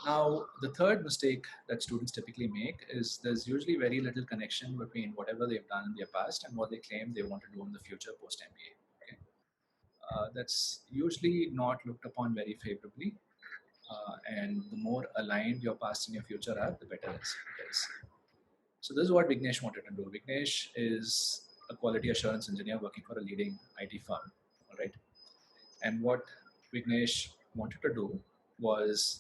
Now, the third mistake that students typically make is there's usually very little connection between whatever they've done in their past and what they claim they want to do in the future post MBA. Okay, that's usually not looked upon very favorably, and the more aligned your past and your future are, the better it is. So this is what Vignesh wanted to do. Vignesh is a quality assurance engineer working for a leading IT firm. All right, and what Vignesh wanted to do was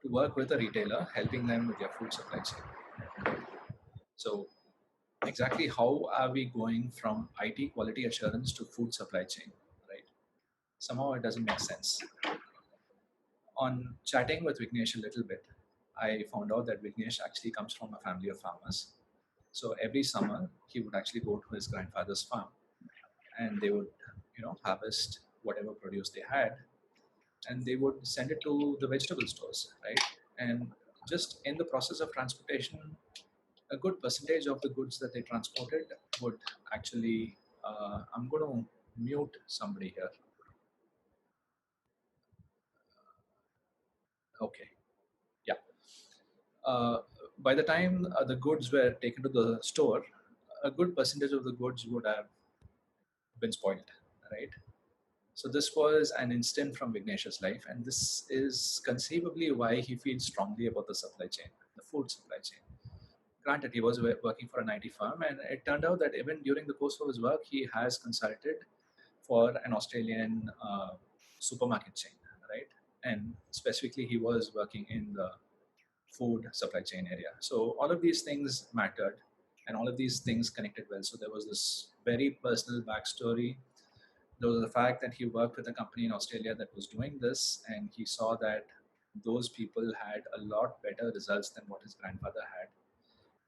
to work with a retailer, helping them with their food supply chain. So exactly how are we going from IT quality assurance to food supply chain, right? Somehow it doesn't make sense. On chatting with Vignesh a little bit, I found out that Vignesh actually comes from a family of farmers. So every summer he would actually go to his grandfather's farm and they would, harvest whatever produce they had and they would send it to the vegetable stores, right? And just in the process of transportation, a good percentage of the goods that they transported would actually, I'm going to mute somebody here. Okay. Yeah. Uh, by the time the goods were taken to the store, a good percentage of the goods would have been spoiled, right? So this was an instant from Vignesh's life, and this is conceivably why he feels strongly about the supply chain, the food supply chain. Granted, he was working for an IT firm, and it turned out that even during the course of his work, he has consulted for an Australian supermarket chain, right? And specifically, he was working in the food supply chain area. So all of these things mattered, and all of these things connected well. So there was this very personal backstory. There was the fact that he worked with a company in Australia that was doing this, and he saw that those people had a lot better results than what his grandfather had,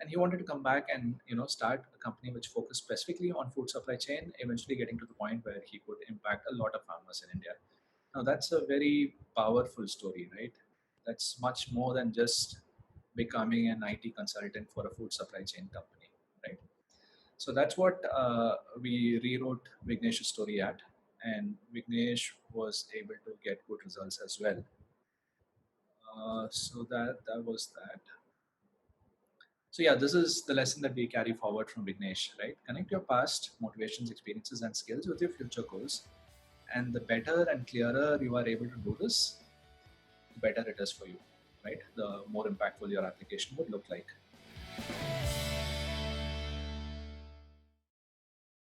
and he wanted to come back and start a company which focused specifically on food supply chain, eventually getting to the point where he could impact a lot of farmers in India. Now that's a very powerful story, right? That's much more than just becoming an IT consultant for a food supply chain company, right? So that's what we rewrote Vignesh's story at, and Vignesh was able to get good results as well. So that was that. So yeah, this is the lesson that we carry forward from Vignesh, right? Connect your past motivations, experiences, and skills with your future goals. And the better and clearer you are able to do this, the better it is for you, right? The more impactful your application would look like.